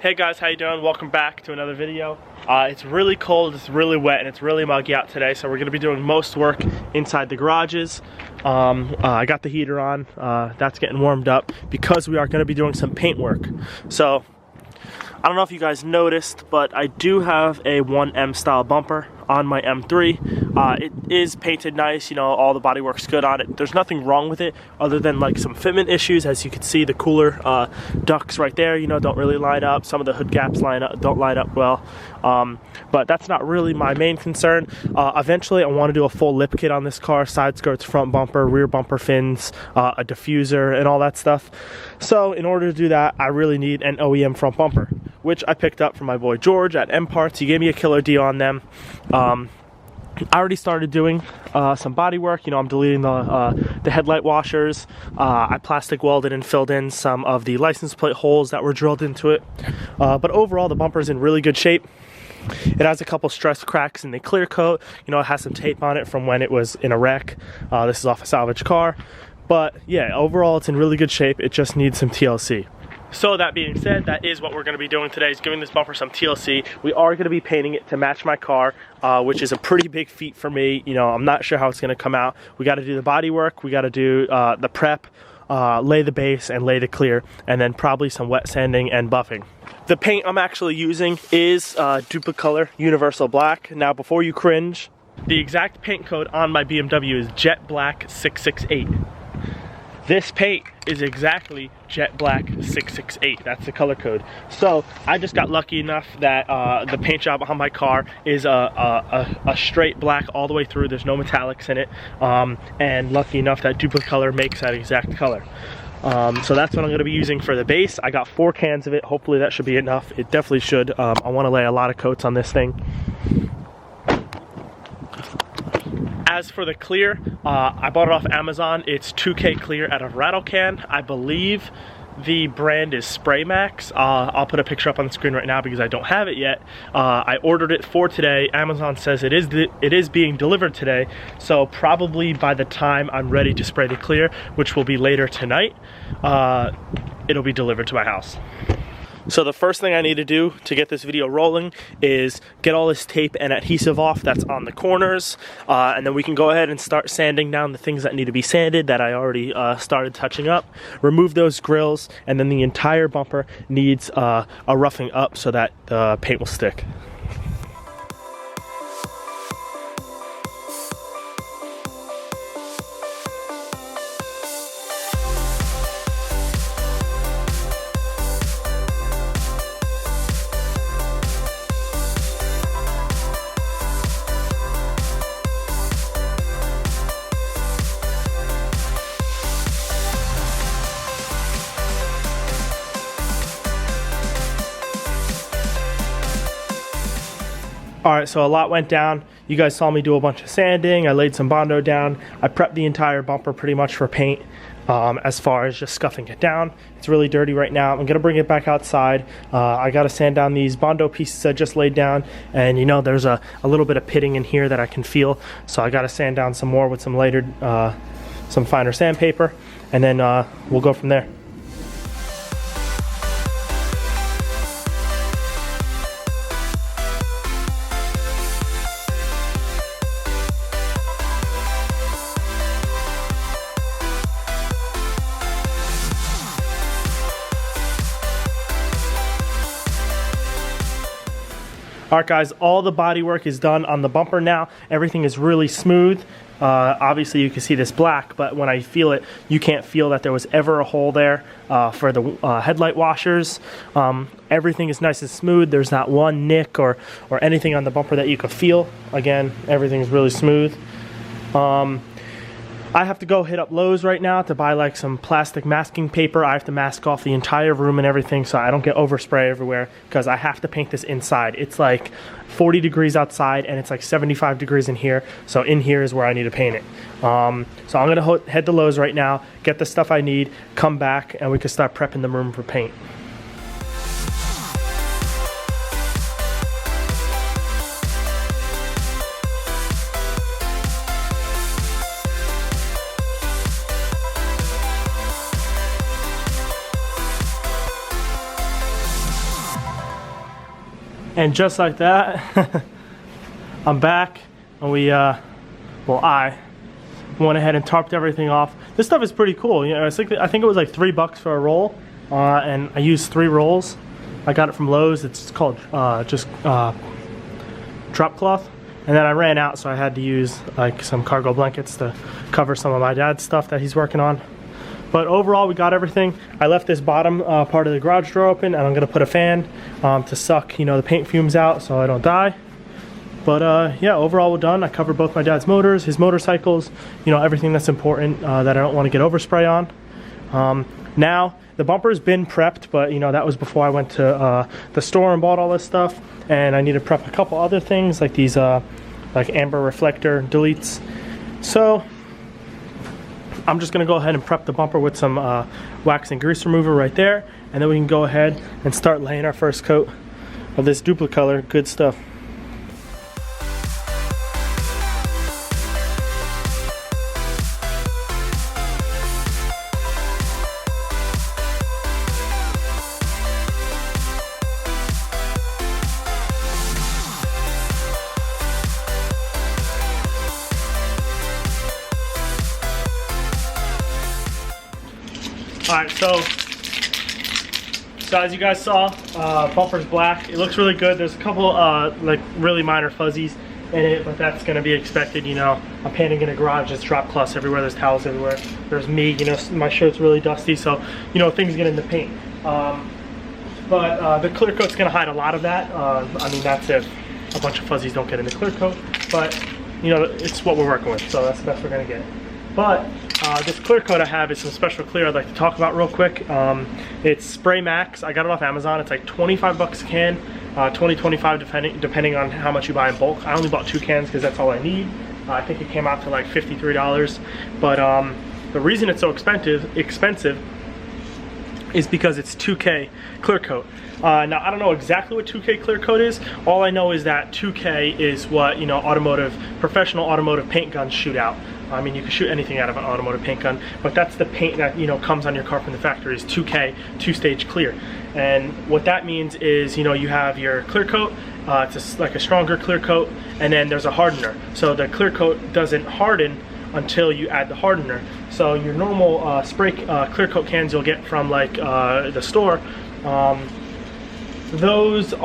Hey guys, how you doing? Welcome back to another video. It's really cold, it's really wet, and it's really muggy out today, so we're going to be doing most work inside the garages. I got the heater on, that's getting warmed up because we are going to be doing some paint work. So, I don't know if you guys noticed, but I do have a 1M style bumper on my M3. It is painted nice, you know, all the bodywork's good on it. There's nothing wrong with it other than like some fitment issues. As you can see, the cooler ducts right there, you know, don't really line up. Some of the hood gaps don't line up well. But that's not really my main concern. Eventually I want to do a full lip kit on this car: side skirts, front bumper, rear bumper fins, a diffuser, and all that stuff. So in order to do that, I really need an OEM front bumper, which I picked up from my boy George at M Parts. He gave me a killer deal on them. I already started doing some body work. You know, I'm deleting the headlight washers. I plastic welded and filled in some of the license plate holes that were drilled into it. But overall, the bumper is in really good shape. It has a couple stress cracks in the clear coat. You know, it has some tape on it from when it was in a wreck. This is off a salvage car. But yeah, overall, it's in really good shape. It just needs some TLC. So that being said, that is what we're going to be doing today, is giving this bumper some TLC. We are going to be painting it to match my car, which is a pretty big feat for me. You know, I'm not sure how it's going to come out. We got to do the body work, we got to do the prep, lay the base and lay the clear, and then probably some wet sanding and buffing. The paint I'm actually using is Duplicolor Universal Black. Now, before you cringe, the exact paint code on my BMW is Jet Black 668. This paint is exactly Jet Black 668. That's the color code. So I just got lucky enough that the paint job on my car is a straight black all the way through. There's no metallics in it, and lucky enough that Duplicolor makes that exact color. So that's what I'm going to be using for the base. I got 4 cans of it. Hopefully that should be enough. It definitely should. I want to lay a lot of coats on this thing. As for the clear, I bought it off Amazon. It's 2K clear out of rattle can. I believe the brand is Spray Max. I'll put a picture up on the screen right now because I don't have it yet. I ordered it for today. Amazon says it is being delivered today, so probably by the time I'm ready to spray the clear, which will be later tonight, it'll be delivered to my house. So the first thing I need to do to get this video rolling is get all this tape and adhesive off that's on the corners, and then we can go ahead and start sanding down the things that need to be sanded that I already started touching up. Remove those grills, and then the entire bumper needs a roughing up so that the paint will stick. Alright, so a lot went down. You guys saw me do a bunch of sanding. I laid some Bondo down. I prepped the entire bumper pretty much for paint, as far as just scuffing it down. It's really dirty right now. I'm going to bring it back outside. I got to sand down these Bondo pieces I just laid down. And you know, there's a little bit of pitting in here that I can feel. So I got to sand down some more with some later, some finer sandpaper. And then we'll go from there. Alright guys, all the body work is done on the bumper now. Everything is really smooth. Obviously you can see this black, but when I feel it, you can't feel that there was ever a hole there for the headlight washers. Everything is nice and smooth. There's not one nick or anything on the bumper that you can feel. Again, everything is really smooth. I have to go hit up Lowe's right now to buy like some plastic masking paper. I have to mask off the entire room and everything so I don't get overspray everywhere, because I have to paint this inside. It's like 40 degrees outside and it's like 75 degrees in here. So in here is where I need to paint it. So I'm gonna head to Lowe's right now, get the stuff I need, come back, and we can start prepping the room for paint. And just like that, I'm back, and I went ahead and tarped everything off. This stuff is pretty cool. You know, I think it was like $3 for a roll, and I used 3 rolls. I got it from Lowe's. It's called just drop cloth. And then I ran out, so I had to use like some cargo blankets to cover some of my dad's stuff that he's working on. But overall, we got everything. I left this bottom part of the garage door open, and I'm gonna put a fan to suck, you know, the paint fumes out so I don't die. But yeah, overall we're done. I covered both my dad's motors, his motorcycles, you know, everything that's important that I don't want to get overspray on. Now, the bumper's been prepped, but you know, that was before I went to the store and bought all this stuff. And I need to prep a couple other things like these like amber reflector deletes. So I'm just gonna go ahead and prep the bumper with some wax and grease remover right there, and then we can go ahead and start laying our first coat of this Duplicolor good stuff. Alright, so as you guys saw, bumper's black. It looks really good. There's a couple like really minor fuzzies in it, but that's going to be expected. You know, I'm painting in a garage. There's drop cloths everywhere. There's towels everywhere. There's me. You know, my shirt's really dusty, so you know things get in the paint. But the clear coat's going to hide a lot of that. I mean, that's if a bunch of fuzzies don't get in the clear coat. But you know, it's what we're working with, so that's the best we're going to get. But this clear coat I have is some special clear I'd like to talk about real quick. It's Spray Max. I got it off Amazon. It's like $25 a can, $20-25 depending on how much you buy in bulk. I only bought 2 cans because that's all I need. I think it came out to like $53. But the reason it's so expensive is because it's 2K clear coat. Now I don't know exactly what 2K clear coat is. All I know is that 2K is what, you know, professional automotive paint guns shoot out. I mean, you can shoot anything out of an automotive paint gun, but that's the paint that, you know, comes on your car from the factory is 2K, 2-stage clear. And what that means is, you know, you have your clear coat, it's like a stronger clear coat, and then there's a hardener. So the clear coat doesn't harden until you add the hardener. So your normal spray clear coat cans you'll get from like the store, those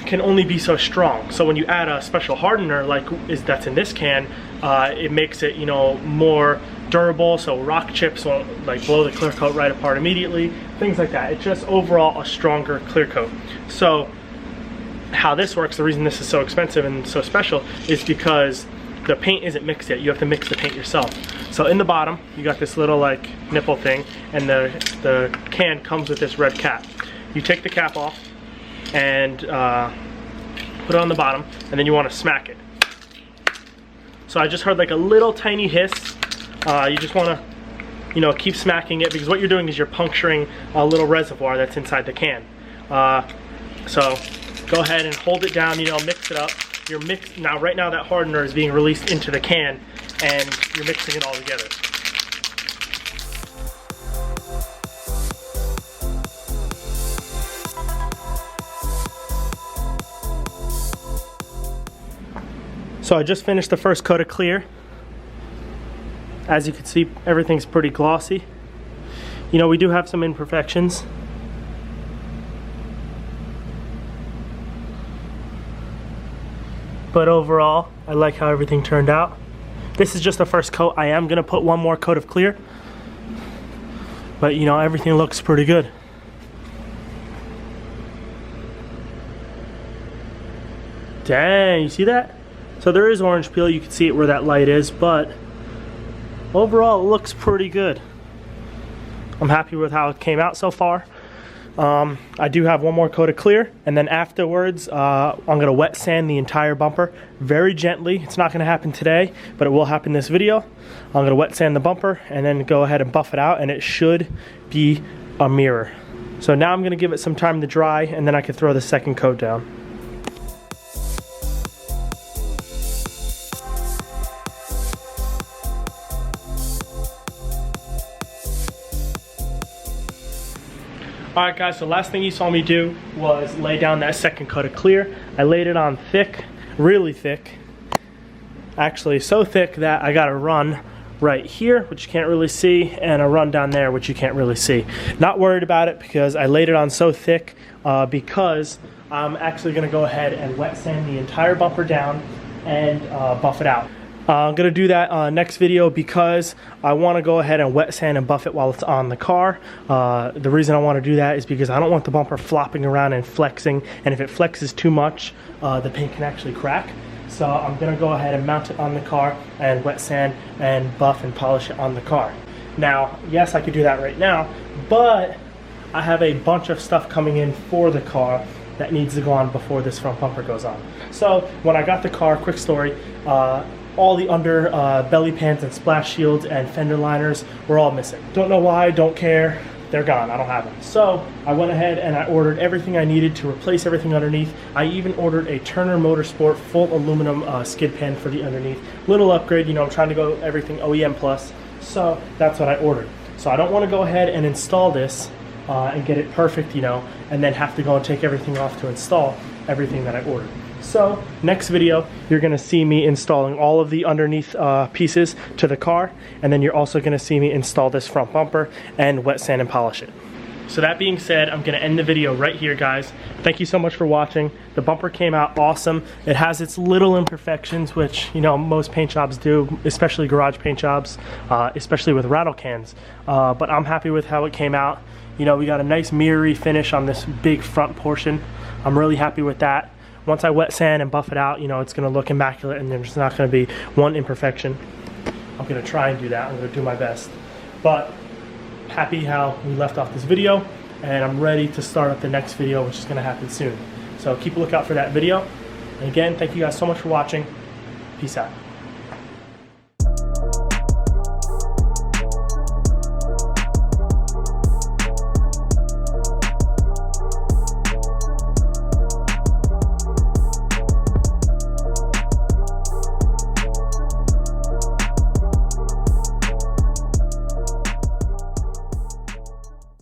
can only be so strong. So when you add a special hardener like that's in this can, it makes it, you know, more durable, so rock chips won't like blow the clear coat right apart immediately, things like that. It's just overall a stronger clear coat. So how this works, the reason this is so expensive and so special is because the paint isn't mixed yet. You have to mix the paint yourself. So in the bottom you got this little like nipple thing, and the can comes with this red cap. You take the cap off and put it on the bottom, and then you want to smack it. So I just heard like a little tiny hiss. You just want to, you know, keep smacking it, because what you're doing is you're puncturing a little reservoir that's inside the can. So go ahead and hold it down, you know, mix it up. Right now that hardener is being released into the can, and you're mixing it all together. So I just finished the first coat of clear. As you can see, everything's pretty glossy. You know, we do have some imperfections. But overall, I like how everything turned out. This is just the first coat. I am gonna put one more coat of clear. But you know, everything looks pretty good. Dang, you see that? So there is orange peel, you can see it where that light is, but overall it looks pretty good. I'm happy with how it came out so far. I do have one more coat of clear, and then afterwards I'm going to wet sand the entire bumper very gently. It's not going to happen today, but it will happen this video. I'm going to wet sand the bumper and then go ahead and buff it out, and it should be a mirror. So now I'm going to give it some time to dry, and then I can throw the second coat down. Alright guys, so last thing you saw me do was lay down that second coat of clear. I laid it on thick, really thick. Actually so thick that I got a run right here, which you can't really see, and a run down there, which you can't really see. Not worried about it because I laid it on so thick because I'm actually going to go ahead and wet sand the entire bumper down and buff it out. I'm going to do that next video because I want to go ahead and wet sand and buff it while it's on the car. The reason I want to do that is because I don't want the bumper flopping around and flexing, and if it flexes too much, the paint can actually crack. So I'm going to go ahead and mount it on the car and wet sand and buff and polish it on the car. Now, yes, I could do that right now, but I have a bunch of stuff coming in for the car that needs to go on before this front bumper goes on. So when I got the car, quick story, all the under belly pans and splash shields and fender liners were all missing. Don't know why, don't care, they're gone, I don't have them. So I went ahead and I ordered everything I needed to replace everything underneath. I even ordered a Turner Motorsport full aluminum skid pan for the underneath. Little upgrade, you know, I'm trying to go everything OEM plus, so that's what I ordered. So I don't want to go ahead and install this and get it perfect, you know, and then have to go and take everything off to install everything that I ordered. So next video, you're going to see me installing all of the underneath pieces to the car, and then you're also going to see me install this front bumper and wet sand and polish it. So that being said, I'm going to end the video right here, guys. Thank you so much for watching. The bumper came out awesome. It has its little imperfections, which, you know, most paint jobs do, especially garage paint jobs, especially with rattle cans. But I'm happy with how it came out. You know, we got a nice mirrory finish on this big front portion. I'm really happy with that. Once I wet sand and buff it out, you know, it's going to look immaculate and there's not going to be one imperfection. I'm going to try and do that. I'm going to do my best. But happy how we left off this video, and I'm ready to start up the next video, which is going to happen soon. So keep a lookout for that video. And again, thank you guys so much for watching. Peace out.